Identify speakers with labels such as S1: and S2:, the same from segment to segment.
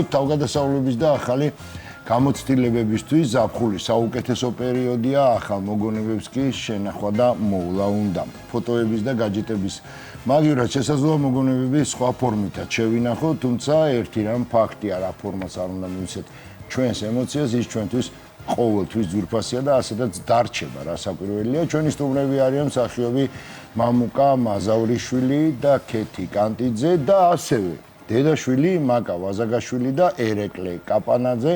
S1: თავგადასავლების და ახალი გამოცდილებებისთვის ზაფხული საუკეთესო პერიოდია, ახალ მოგონებებს კი შენახვა და მოვლა უნდა. ფოტოების და გაჯეტების მაგივრად შესაძლოა მოგონებები სხვა ფორმითაც შევინახოთ, თუმცა ერთი რამ ფაქტია, რა ფორმას არ უნდა მივცეთ ჩვენს ემოციას, ის ჩვენთვის ყოველთვის ძვირფასია და ასეთაც დარჩება, რა საკვირველია. ჩვენი სტუმრები არიან მსახიობი მამუკა მაზავრიშვილი და ქეთი კანტიძე და ასევე დედაშვილი მაკა ვაზაგაშვილი და ერეკლე კაპანაძე.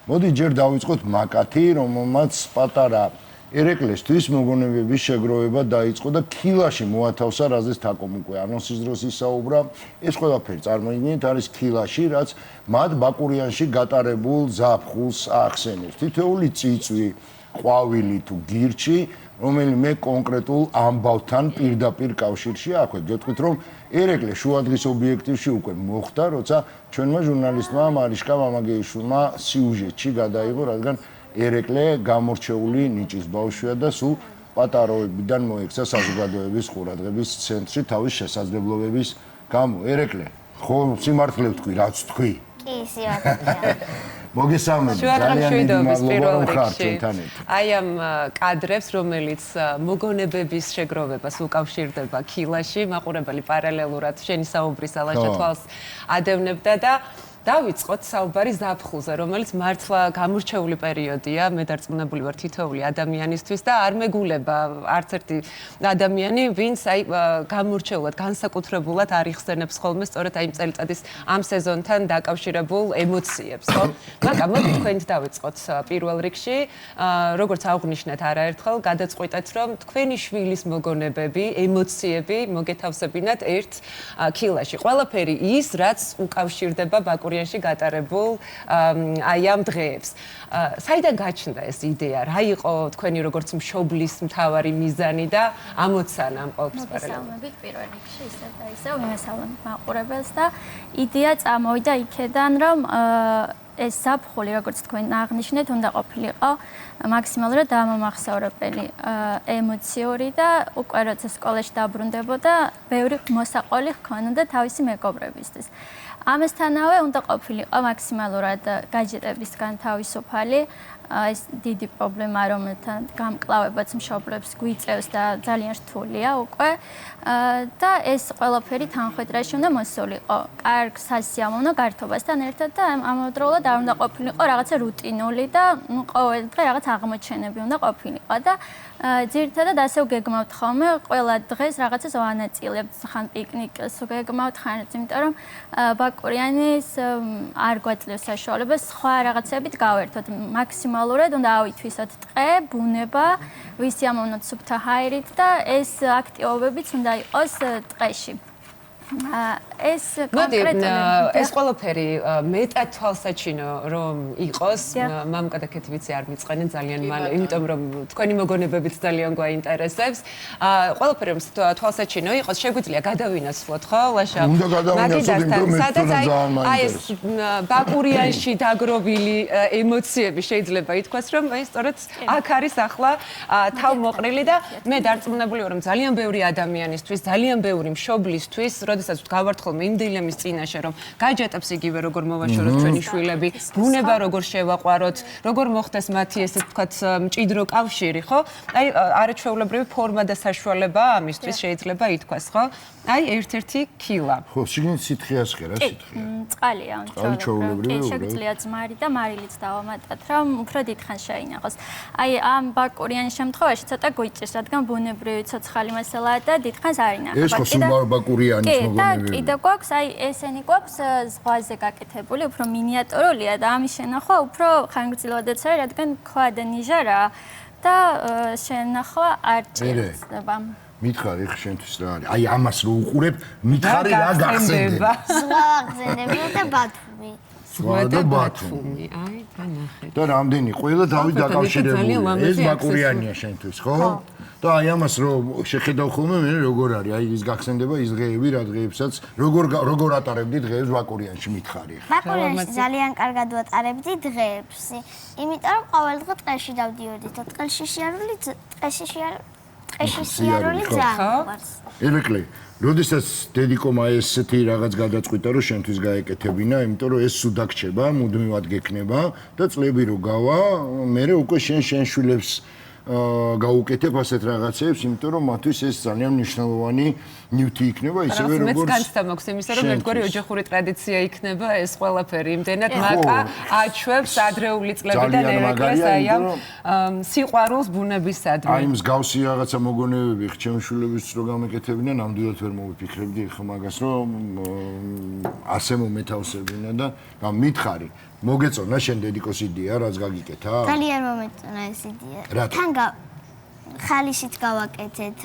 S1: მოდი ჯერ დავიწყოთ მაკათი, რომელმაც პატარა ერეკლესთვის მოგონებების შეგროვება დაიწყო და ქილაში მოათავსა, რაზეც თაკომ უკვე ანონსის დროს ისაუბრა. ეს ყველაფერი წარმოიდგინეთ არის ქილაში, რაც მათ ბაკურიანში გატარებულ ზაფხულს ახსენებს. თითოეული წიწვი, ყვავილი თუ გირჩი, რომელიმე კონკრეტულ ამბავთან პირდაპირ კავშირში აქვე. გეტყვით, რომ ერეკლე შუადღის ობიექტივში უკვე მოხდა, როცა ჩვენმა ჟურნალისტმა მარიშკა მამაგეიშვილმა სიუჟეტში გადაიღო, რადგან ერეკლე გამორჩეული ნიჭის ბავშვია და სულ პატარაობიდან მოექცა საზოგადოების ყურადღების ცენტრში თავის შესაძლებლობების გამო. ერეკლე, ხო სიმართლე ვთქვი, რაც თქვი?
S2: კი, სიმართლეა.
S1: მოგესალმებით, ძალიან დიდი მადლობა რომ ხართ ჩვენთან ერთად.
S3: აი ამ კადრებს, რომელიც მოგონებების შეგროვებას უკავშირდება ქილაში, მაყურებელი პარალელურად შენი საუბრის ალაშა თვალს ადევნებდა და დავიწყოთ საუბარი ზაფხულზე, რომელიც მართლა გამორჩეული პერიოდია, მე დარწმუნებული ვარ თითოეული ადამიანისთვის და არ მეგულება არც ერთი ადამიანი, ვინც აი გამორჩეულად, განსაკუთრებულად არ იხსენებს ხოლმე სწორედ აი წელიწადის ამ სეზონთან დაკავშირებულ ემოციებს, ხო? მაგრამ მოდი თქვენით დავიწყოთ პირველ რიგში, როგორც აღვნიშნეთ არაერთხელ, გადაწყვიტეთ, რომ თქვენი შვილის მოგონებები, ემოციები მოგეთავსებინათ ერთ ქილაში. ყველაფერი ის, რაც უკავშირდება ბაკურიანში გატარებულ აი ამ დღეებს. საიდან გაჩნდა ეს იდეა? რა იყო თქვენი როგორც მშობლის მთავარი მიზანი და ამოცანა ამ ყოველთვის პარალელურად?
S2: მოგესალმებით პირველ რიგში ისევ და ისევ მოგესალმებით მაყურებელს და იდეა წამოვიდა იქედან, რომ ეს ზაფხული, როგორც თქვენ აღნიშნეთ, უნდა ყოფილიყო მაქსიმალურად დამამახსოვრებელი, ემოციური და უკვე როცა სკოლაში დაბრუნდებოდა, ბევრი მოსაყოლი ჰქონოდა თავისი მეგობრებისთვის. ამასთანავე უნდა ყოფილიყო მაქსიმალურად გაჯეტებისგან თავისუფალი, ეს დიდი პრობლემა, რომელთან გამკლავებაც მშობლებს გვიწევს და ძალიან რთულია უკვე და ეს ყველაფერი თანხმედრაში უნდა მოსულიყო კარგ სასიამოვნო გართობასთან ერთად და ამავდროულად არ უნდა ყოფილიყო რაღაცა რუტინული და ყოველ დღე რაღაც აღმოჩენები უნდა ყოფილიყო და ძირითადად ასე გეგმავთ ხოლმე ყველა დღეს რაღაცას ვანაწილებთ, ხან პიკნიკს გეგმავთ, ხან იმიტომ რომ ბაკურიანის არ გვაძლევს საშუალებას სხვა რაღაცებით გავერთოთ მაქსიმალურად უნდა ავითვისოთ ტყე, ბუნება, ვისიამოვნოთ სუფთა ჰაერით და ეს აქტივობებიც უნდა იყოს ტყეში. ეს კონკრეტულად
S3: ეს ყველაფერი მეტად თვალსაჩინო რომ იყოს, მამუკა და ქეთი ვიცი არ მიწყენენ ძალიან მალე, იმიტომ რომ თქვენი მოგონებებიც ძალიან გვაინტერესებს. ყველაფერი რომ თვალსაჩინო იყოს, შეგვიძლია გადავინაცვლოთ, ხო, ლაშა?
S1: უნდა გადავინაცვლოთ, იმიტომ რომ
S3: სადაც აი ეს ბაკურიანში დაგროვილი ემოციები შეიძლება ითქვას, რომ აი სწორედ აქ არის ახლა თავმოყრილი და მე დარწმუნებული ვარ, რომ ძალიან ბევრი ადამიანისთვის, ძალიან ბევრი მშობლისთვის როდესაც გავართ ხოლმე იმ დილემის წინაშე, რომ გაჯეტებს იგივე როგორ მოვაშოროთ ჩვენი შვილები, ბუნება როგორ შევაყვაროთ, როგორ მოხდეს მათი ესე ვთქვათ მჭიდრო კავშირი, ხო? აი არაჩვეულებრივი ფორმა და საშუალება ამისთვის შეიძლება ითქვას, ხო? აი ერთ-ერთი ქილა.
S1: ხო, შიგნით სითხეას ხერა, სითხეა.
S2: წყალია,
S1: ჩვეულებრივი.
S2: შეგვიძლია ძმარი და მარილიც დავამატოთ, რომ უფრო დიდხანს შეინახოს. აი ამ ბაკურიანის შემთხვევაში ცოტა გვიჭირს, რადგან ბუნებრივი ცოცხალი მასალაა და დიდხანს არ ინახება.
S1: ეს ხო სულ ბაკურიანის
S2: და კიდე გვაქვს, აი ესენი გვაქვს ზღვაზე გაკეთებული, უფრო მინიატურულია და ამის შენახვა უფრო ხანგრძლივადაც არის, რადგან ქვა და ნიჟარა და შენახვა არ ჭირდება.
S1: მითხარი შენთვის რა არის? აი ამას რო უყურებ, მითხარი რა გახსენდება?
S2: ზღვა გახსენდება და ბათუმი.
S1: ზღვა და ბათუმი.
S3: აი და ნახეთ.
S1: და რამდენი ყველა დავით დაკავშირებული. ეს ბაკურიანია შენთვის, ხო? და აი ამას რო შეხედავ ხოლმე მე როგორ არის? აი ის გახსენდება ის დღეები, რა დღეებსაც როგორ ატარებდი დღეებს ბაკურიანში მითხარი.
S4: ბაკურიანში ძალიან კარგად ვატარებდი დღეებს. იმიტომ რომ ყოველ დღე ტყეში დავდიოდი და ტყეში სიარული ძალიან გვარს.
S1: ერეკლე, როდესაც დედიკომა ესეთი რაღაც გადაწყვიტა, რომ შენთვის გაეკეთებინა, იმიტომ რომ ეს სუდაგ რჩება, მუდმივად გექნება და წლები რო გავა, მე უკვე შენ შვილებს გაუკეთებ ასეთ რაღაცებს, იმიტომ რომ მათთვის ეს ძალიან მნიშვნელოვანი ნივთი იქნება, ისევე როგორც
S3: მეც განცდა მაქვს იმისა, რომ ერთგვარი ოჯახური ტრადიცია იქნება ეს ყველაფერი. იმდენად მაკა აჩვევს ადრეული წლებიდან ერეკლეს აი ამ სიყვარულს ბუნებისადმი.
S1: აი მსგავსი რაღაცა მოგონებები ჩემშვილებს რო გამეკეთებინა, ნამდვილად ვერ მოვიფიქრებდი ხა მაგას, რომ ასე მომეთავსებინა და მითხარი მოგეწონა შენ დედიკოს იდეა, რაც გაგიკეთა?
S4: ძალიან მომეწონა ეს იდეა. თან ხალისით გავაკეთეთ.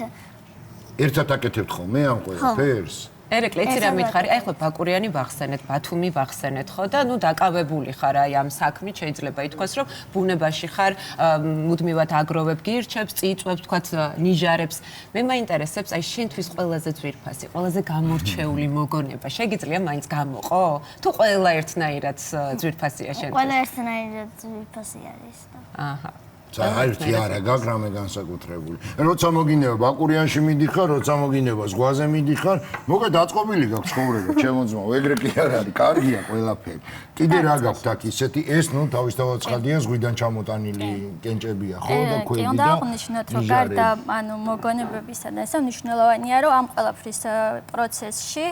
S1: ერთად აკეთებთ ხოლმე ამ ყველაფერს?
S3: ერეკლე, იცი რა მითხარი? აი ხო ბაკურიანი ვახსენეთ, ბათუმი ვახსენეთ, ხო და ნუ დაკავებული ხარ აი ამ საქმით, შეიძლება ითქვას, რომ ბუნებაში ხარ, მუდმივად აგროვებ გირჩებს, წიწვებს, თქვათ ნიჟარებს. მე მაინტერესებს აი შენთვის ყველაზე ძვირფასი, ყველაზე გამორჩეული მოგონება. შეგიძლია მაინც გამოყო? თუ ყველა ერთნაირად ძვირფასია შენთვის?
S4: ყველა ერთნაირად ძვირფასი არის და.
S3: აჰა.
S1: საერთი არა გაქვს რამე განსაკუთრებული. როცა მოგინდება ბაკურიანში მიდიხარ, როცა მოგინდება ზღვაზე მიდიხარ, მოგა დაწყობილი გაქვს ცხოვრება, ჩემო ძმაო, ეგრე კი არ არის, კარგია ყველაფერი. კიდე რა გაქვთ აქ ისეთი, ეს ნუ თავისთავად ცხადია, ზღვიდან ჩამოტანილი კენჭებია, ხო და ქვები და.
S2: კი, უნდა აღვნიშნოთ, რომ გარდა ანუ მოგონებებისა და ესა მნიშვნელოვანია, რომ ამ ყველაფრის პროცესში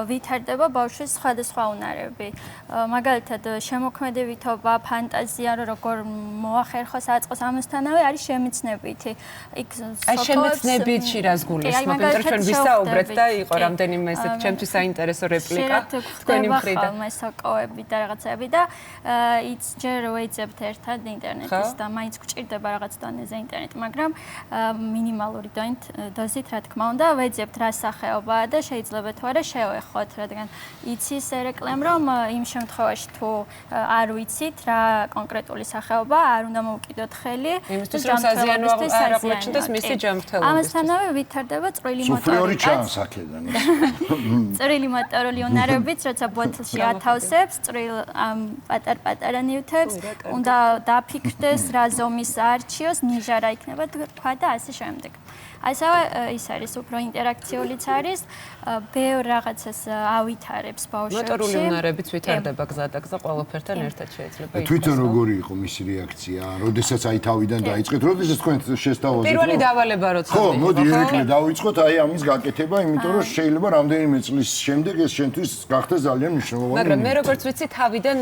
S2: ვითარდება ბავშვის სხვადასხვა უნარები. მაგალითად, შემოქმედებითობა, ფანტაზია, როგორ მოახერხოს საწყოს ამასთანავე არის შემეცნებითი.
S3: აი შემეცნებითში რას გულისხმობ? იმიტომ რომ ჩვენ ვისაუბრეთ და იყო რამდენიმე ესეთ ჩემთვის საინტერესო რეპლიკა თქვენი მხრიდან.
S2: ხომ ეს სოკოები და რაღაცები და ჯერ ვეძებთ ერთად ინტერნეტის და მაინც გვჭირდება რაღაც დონეზე ინტერნეტი, მაგრამ მინიმალური დოზით რა თქმა უნდა ვეძებთ რა სახეობაა და შეიძლება თუ არა შევეხოთ, რადგან იცის ერეკლემ რომ იმ შემთხვევაში თუ არ ვიცით რა კონკრეტული სახეობა, არ უნდა მოვკიდოთ ხელი.
S3: იმისთვის რომ საზიანო არ აღმოჩნდეს მისი ჯანმრთელობის.
S2: ამასთანავე ვითარდება წვრილი
S1: სუფრიორი
S2: მოტორიკაც.
S1: ჩანს აქედან.
S2: წვრილი მოტორული უნარებიც, როცა ბოთლში ათავსებს, წვრილ პატარ-პატარა ნივთებს, უნდა დაფიქრდეს რა ზომის არჩიოს, ნიჟარა იქნება თქვა და ასე შემდეგ. ასევე ის არის უფრო ინტერაქციულიც არის, ბევრ რაღაცას ავითარებს ბავშვებში.
S3: მოტორული უნარებიც ვითარდება გზა და გზა ყველაფერთან ერთად შეიძლება იყოს.
S1: თვითონ როგორი იყო მისი რეაქცია? როდესაც აი თავიდან დაიწყეთ, როდესაც თქვენ შესთავაზეთ.
S3: პირველი დავალება როცა
S1: ხო, მოდი ერეკლე დავიწყოთ აი ამის გაკეთება, იმიტომ რომ შეიძლება რამდენიმე წლის შემდეგ ეს შენთვის გახდეს ძალიან მნიშვნელოვანი.
S3: მაგრამ მე როგორც ვიცი, თავიდან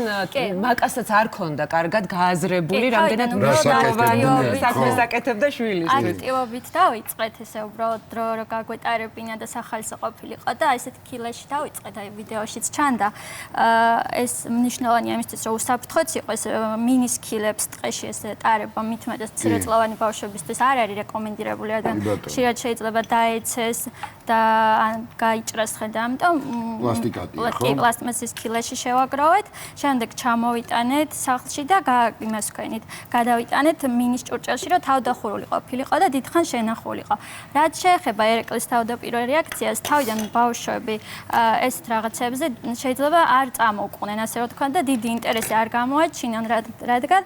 S3: მაკასაც არ ქონდა კარგად გააზრებული, რამდენად
S1: მნიშვნელოვანია
S3: საქმეს აკეთებდა შვილისთვის.
S2: აქტივობით დავიწყეთ ესე უბრალოდ დრო რო გაგვეტარებინა და სახალხო ყოფილიყო და ესეთ კილეში დავიწყეთ აი ვიდეოშიც ჩანდა. ეს მნიშვნელოვანია იმისთვის რომ უსაფრთხოც იყოს მინის კილებს ტყეში ესე ტარება მithumetas მცირეწლოვანი ბავშვებისთვის არ არის რეკომენდირებული, რადგან ხშირად შეიძლება დაეცეს და გაიჭრას ხე და ამიტომ პლასტმასის კილეში შევაგროვეთ, შემდეგ ჩამოვიტანეთ სახლში და იმას ვქენით, გადავიტანეთ მინის ჭურჭელში, რომ თავდახურული ყოფილიყო და დიდხანს შენახულიყო. რაც შეეხება ერეკლის თავდაპირველ რეაქციას, თავიდან ბავშვები ესეთ რაღაცებზე შეიძლება არ წამოუყვნენ, ასე რომ თქვა და დიდი ინტერესი არ გამოაჩინონ, რადგან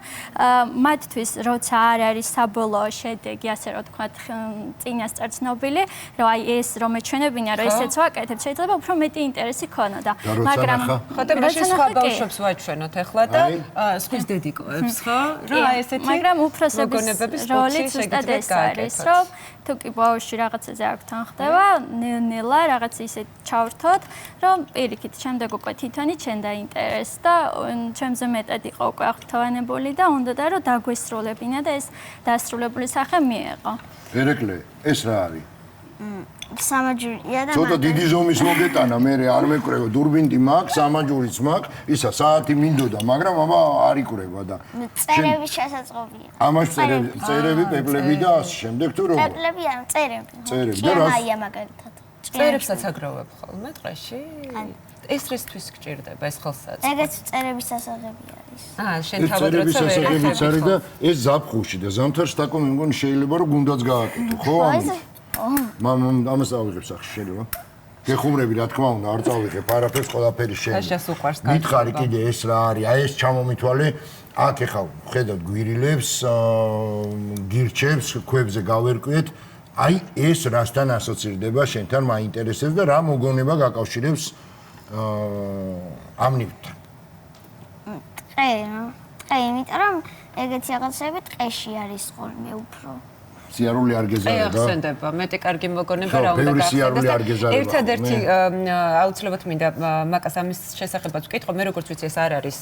S2: მათთვის როცა არ არის საბოლოო შედეგი, ასე რომ თქვა წინასწარ ცნობილი, რომ აი ეს რომ ეჩვენებინა, რომ ესეც ვაკეთებ, შეიძლება უფრო მეტი ინტერესი ქონოდა.
S1: მაგრამ
S3: ხო და მაშინ სხვა ბავშვებს ვაჩვენოთ ახლა და სხვის დედიკოებს, ხო? რა ესეთი
S2: მაგრამ უფროსების როლი ზუსტად ეს არის, რომ თუ კი ბავშვი რაღაცაზე არ გთანხდება, ნელ-ნელა რაღაც ისე ჩავრთოთ, რომ პირიქით შემდეგ უკვე თვითონი ჩვენ დაინტერესდა და ჩემზე მეტად იყო უკვე აღფრთოვანებული და უნდოდა რომ დაგვესრულებინა და ეს დასრულებული სახე მიეღო.
S1: ერეკლე, ეს რა არის?
S4: სამაჯურია და
S1: ცოტა დიდი ზომის მოგეტანა, მე არ მეკრება, დურბინი მაქვს, სამაჯურიც მაქვს, ისა საათი მინდოდა, მაგრამ აბა არ იკრება და
S4: წერების შესაძლოა.
S1: ამას წერები, პეპლები და ასე შემდეგ თუ როგორ?
S4: პეპლები არ წერები.
S1: წერები და რა?
S4: აია მაგალითად.
S3: წერებსაც აგროვებ ხოლმე ტყეში? ეს რისთვის გჭირდება ეს ხელსაწყო?
S4: ეგეც წერების სასაღები არის.
S3: შენ თავად როცა
S1: ვერახები არის და ეს ზაფხულში და ზამთარში თაკო მე მგონი შეიძლება რომ გუნდაც გააკეთო, ხო? ამას ავიღებ სახში შეიძლება. გეხუმრები რა თქმა უნდა, არ წავიღებ არაფერს, ყველაფერი შენ.
S3: ხაშას უყვარს
S1: კაცი. მითხარი კიდე ეს რა არის? აი ეს ჩამომითვალე, აქ ეხა ხედავთ გვირილებს, გირჩებს, ქვებზე გავერკვიეთ. აი ეს რასთან ასოცირდება შენთან მაინტერესებს და რა მოგონება გაკავშირებს ამ ნივთთან?
S4: ტყე, იმიტომ რომ ეგეთი რაღაცები ტყეში არის ხოლმე უფრო.
S1: სიარული არ გეზარება.
S3: ახსენდება, მეტი კარგი მოგონება რა უნდა გახდეს. ერთადერთი აუცილებლად მინდა მაკას ამის შესახებაც ვკითხო, მე როგორც ვიცი ეს არ არის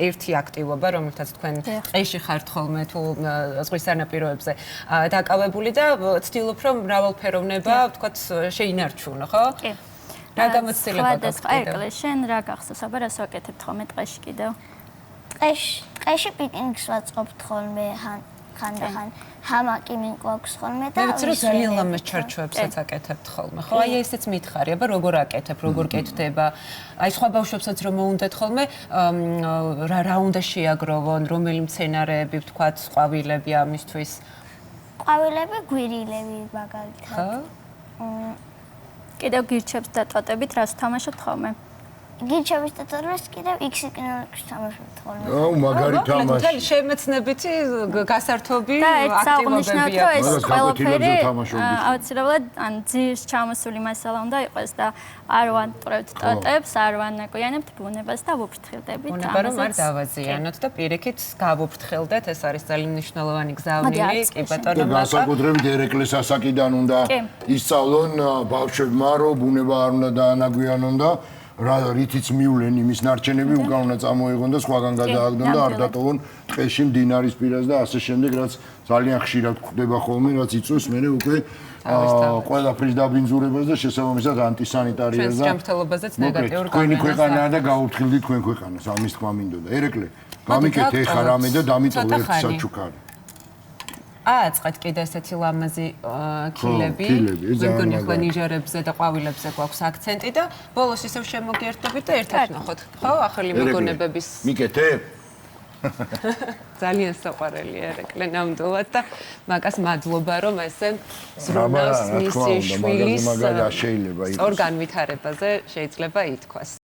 S3: ერთი აქტივობა, რომელთაც თქვენ ტყეში ხართ ხოლმე თუ ზღვის სანაპიროებზე დაკავებული და ვცდილობ რომ მრავალფეროვნება, ვთქვათ, შეინარჩუნო, ხო?
S2: კი.
S3: რა გამოცდილება გაქვთ?
S2: ერკლე, შენ რა გახსოვს, აბა რას ვაკეთებთ ხოლმე ტყეში კიდევ?
S4: ტყეში პიკნიკს ვაწყობთ ხოლმე ხანდახან. ჰამაკი მინკვაქვს ხოლმე და
S3: მე ვიცი რომ ძალიან ლამაზ ჩარჩოებსაც აკეთებთ ხოლმე. ხო, აი ესეც მითხარი, აბა როგორ აკეთებ, როგორ კეთდება. აი სხვა ბავშვებსაც რომ მოუნდათ ხოლმე, რა უნდა შეაგროვონ, რომელი მცენარეები, ვთქვათ, ყვავილები ამისთვის.
S4: ყვავილები, გვირილები მაგალითად.
S3: ხო?
S2: კიდევ გირჩებს და ტოტებით რას თამაშობთ ხოლმე?
S4: გირჩების ტოტორებს კიდევ X-იკნოლებს თამაშობთ ხოლმე.
S1: აუ, მაგარი თამაში.
S3: თუმცა შემეცნებითი გასართობი
S2: და ეს საუბრნიშნავთ, რომ ეს
S1: მაგას
S2: ყველაფერი
S1: გაკვეთილებზე თამაშობდით.
S2: აუცილებლად ან ძირს ჩამოსული მასალა უნდა იყოს და არ ვანტყრევთ ტოტებს, არ ვანაკვიანებთ ბუნებას და ვუფრთხილდებით.
S3: ბუნება რომ არ დავაზიანოთ და პირიქით გავუფრთხილდეთ, ეს არის ძალიან მნიშვნელოვანი გზავნილი, კი ბატონო მაკა.
S1: განსაკუთრებით ერეკლეს ასაკიდან უნდა ისწავლონ ბავშვებმა, რომ ბუნება არ უნდა დაანაგვიანონ და რითიც მივლენ იმის ნარჩენები უკან უნდა წამოიღონ და სხვაგან გადააგდონ და არ დატოვონ ტყეში მდინარის პირას და ასე შემდეგ, რაც ძალიან ხშირად გვხდება ხოლმე, რაც იწვევს მერე უკვე ყველაფრის დაბინძურებას და შესაბამისად ანტისანიტარიას და
S3: ჯანმრთელობაზეც ნეგატიურ
S1: თქვენი ქვეყანაა და გაუფრთხილდით თქვენ ქვეყანას, ამის თქმა მინდოდა. ერეკლე, გამიკეთე ეხა რამე და დამიტოვე ერთ საჩუქარი.
S3: ააწყეთ კიდე ესეთი ლამაზი კილები. მე მგონი ახლა ნიჟარებზე და ყვავილებზე გვაქვს აქცენტი და ბოლოს ისევ შემოგერთდებით და ერთად ნახოთ. ხო, ახალი მოგონებების.
S1: მიკეთე?
S3: ძალიან საყვარელი ერეკლე ნამდვილად და მაგას მადლობა რომ ესე ზრუნავს მისი შვილის ორგანვითარებაზე შეიძლება ითქვას.